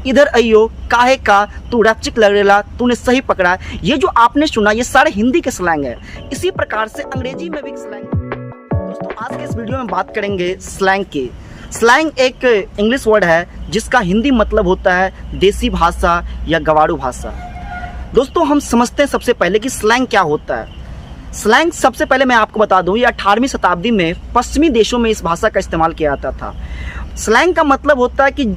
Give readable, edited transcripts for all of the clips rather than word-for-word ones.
इधर अइयो काहे का तू रैपचिक लगेला तूने सही पकड़ा। ये जो आपने सुना ये सारे हिंदी के स्लैंग है। इसी प्रकार से अंग्रेजी में भी स्लैंग। दोस्तों आज के इस वीडियो में बात करेंगे स्लैंग की। स्लैंग एक इंग्लिश वर्ड है जिसका हिंदी मतलब होता है देसी भाषा या गवारू भाषा। दोस्तों हम समझते हैं सबसे पहले कि स्लैंग क्या होता है। स्लैंग सबसे पहले मैं आपको बता दूं, ये 18वीं शताब्दी में पश्चिमी देशों में इस भाषा का इस्तेमाल किया जाता था। स्लैंग का मतलब होता है कि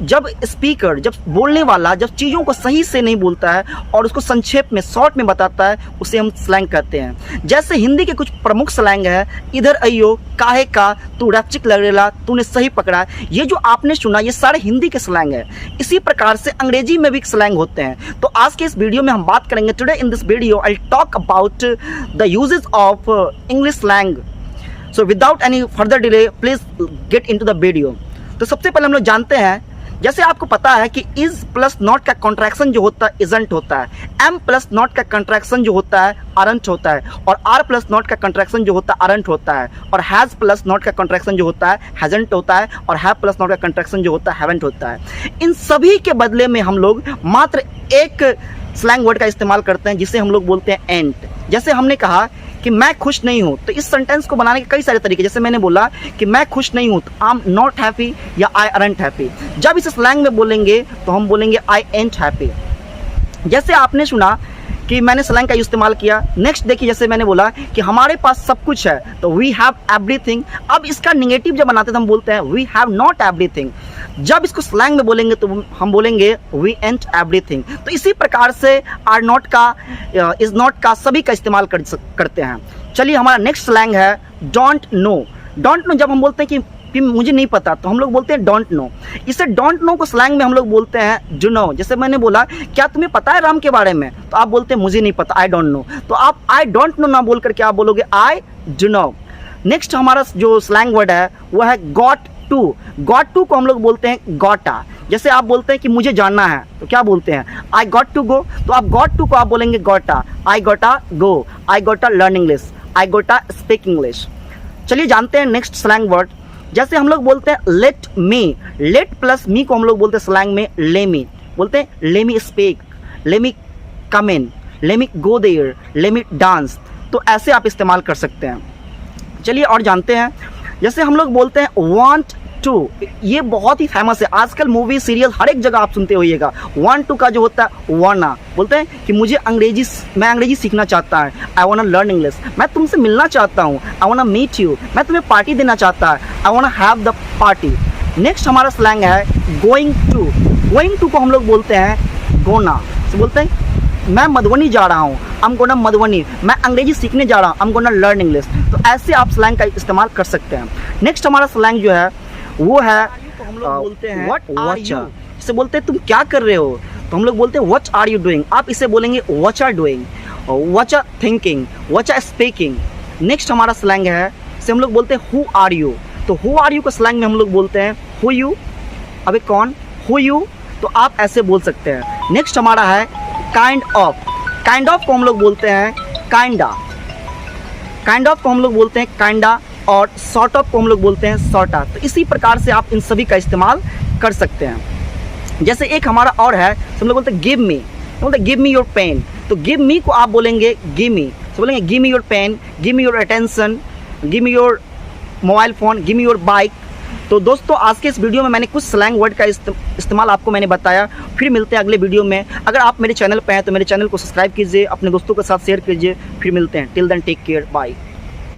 जब स्पीकर, जब बोलने वाला जब चीज़ों को सही से नहीं बोलता है और उसको संक्षेप में, शॉर्ट में बताता है, उसे हम स्लैंग कहते हैं। जैसे हिंदी के कुछ प्रमुख स्लैंग है, इधर अइयो काहे का तू रैपचिक लगेला तूने सही पकड़ा। ये जो आपने सुना ये सारे हिंदी के स्लैंग है। इसी प्रकार से अंग्रेजी में भी स्लैंग होते हैं। तो आज के इस वीडियो में हम बात करेंगे। Today in this video I talk about the uses of English slang. So without any further delay please get into the video. तो सबसे पहले हम लोग जानते हैं, जैसे आपको पता है कि इज प्लस नॉट का कॉन्ट्रैक्शन जो होता है इजंट होता है, एम प्लस नॉट का कॉन्ट्रैक्शन जो होता है आरंट होता है, और आर प्लस नॉट का कॉन्ट्रैक्शन जो होता है आरंट होता है, और हैज़ प्लस नॉट का कॉन्ट्रैक्शन जो होता है हैजंट होता है, और हैव प्लस नॉट का कॉन्ट्रैक्शन जो होता है हैवेंट होता है। इन सभी के बदले में हम लोग मात्र एक स्लैंग वर्ड का इस्तेमाल करते हैं जिसे हम लोग बोलते हैं एंट। जैसे हमने कहा कि मैं खुश नहीं हूँ, तो इस सेंटेंस को बनाने के कई सारे तरीके। जैसे मैंने बोला कि मैं खुश नहीं हूँ, तो आई एम नॉट हैप्पी या आई अरेंट हैप्पी। जब इसे स्लैंग में बोलेंगे तो हम बोलेंगे आई एंट हैप्पी। जैसे आपने सुना कि मैंने स्लैंग का इस्तेमाल किया। नेक्स्ट देखिए, जैसे मैंने बोला कि हमारे पास सब कुछ है, तो वी हैव एवरीथिंग। अब इसका निगेटिव जब बनाते हैं तो हम बोलते हैं वी हैव नॉट एवरीथिंग। जब इसको स्लैंग में बोलेंगे तो हम बोलेंगे वी एंट एवरीथिंग। तो इसी प्रकार से आर नॉट का, इज नॉट का, सभी का इस्तेमाल करते हैं। चलिए हमारा नेक्स्ट स्लैंग है डोंट नो। डोंट नो जब हम बोलते हैं कि मुझे नहीं पता, तो हम लोग बोलते हैं डोंट नो। इसे डोंट नो को स्लैंग में हम लोग बोलते हैं डू नो। जैसे मैंने बोला क्या तुम्हें पता है राम के बारे में, तो आप बोलते हैं मुझे नहीं पता, आई डोंट नो। तो आप आई डोंट नो ना बोल करके आप बोलोगे आई डू नो। नेक्स्ट हमारा जो स्लैंग वर्ड है वो है गॉट टू। गॉट टू को हम लोग बोलते हैं गॉटा। जैसे आप बोलते हैं कि मुझे जानना है, तो क्या बोलते हैं आई गॉट टू गो। तो आप गॉट टू को आप बोलेंगे गॉटा। आई गोटा गो, आई गोटा लर्न इंग्लिश, आई गोटा स्पीक इंग्लिश। चलिए जानते हैं नेक्स्ट स्लैंग वर्ड। जैसे हम लोग बोलते हैं लेट मी। लेट प्लस मी को हम लोग बोलते हैं स्लैंग में ले मी। बोलते हैं ले मी स्पीक, ले मी कम इन, ले मी गो देयर, ले मी डांस। तो ऐसे आप इस्तेमाल कर सकते हैं। चलिए और जानते हैं, जैसे हम लोग बोलते हैं वांट टू। ये बहुत ही फेमस है, आजकल मूवी सीरियल हर एक जगह आप सुनते होइएगा। वांट टू का जो होता है वाना। बोलते हैं कि मैं अंग्रेजी सीखना चाहता है, आई वांट लर्न इंग्लिश। मैं तुमसे मिलना चाहता हूँ, आई वांट मीट यू। मैं तुम्हें पार्टी देना चाहता है, I want have the party. Next हमारा स्लैंग है गोइंग टू। गोइंग टू को हम लोग बोलते हैं गोना। तो बोलते हैं मैं मधुबनी जा रहा हूँ, आई एम गोना मधुबनी। मैं अंग्रेजी सीखने जा रहा हूँ, I am gonna learn English. तो ऐसे आप स्लैंग का इस्तेमाल कर सकते हैं। नेक्स्ट हमारा स्लैंग जो है वो है हम लोग बोलते हैं व्हाट आर यू। इसे बोलते हैं तुम क्या कर रहे हो, तो हम लोग बोलते हैं व्हाट आर यू डूइंग। आप इसे बोलेंगे what are doing, what are thinking, what are speaking. Next हमारा स्लैंग है, इसे हम लोग बोलते हैं हु आर यू। तो हु आर यू को स्लैंग में हम लोग बोलते हैं हु यू। अबे कौन, हु यू। तो आप ऐसे बोल सकते हैं। नेक्स्ट हमारा है काइंड ऑफ। काइंड ऑफ को हम लोग बोलते हैं काइंडा। काइंड ऑफ को हम लोग बोलते हैं काइंडा, और सॉर्ट ऑफ को हम लोग बोलते हैं सॉर्टा। तो इसी प्रकार से आप इन सभी का इस्तेमाल कर सकते हैं। जैसे एक हमारा और है, हम लोग बोलते हैं गिव मी। बोलते हैं गिव मी योर पेन। तो गिव मी को आप बोलेंगे गिव मी। तो बोलेंगे give me your pen, give me your attention, give me your mobile phone, give me your bike. तो दोस्तों आज के इस वीडियो में मैंने कुछ स्लैंग वर्ड का इस्तेमाल आपको मैंने बताया। फिर मिलते हैं अगले वीडियो में। अगर आप मेरे चैनल पर हैं तो मेरे चैनल को सब्सक्राइब कीजिए, अपने दोस्तों के साथ शेयर कीजिए। फिर मिलते हैं। Till then take care, bye.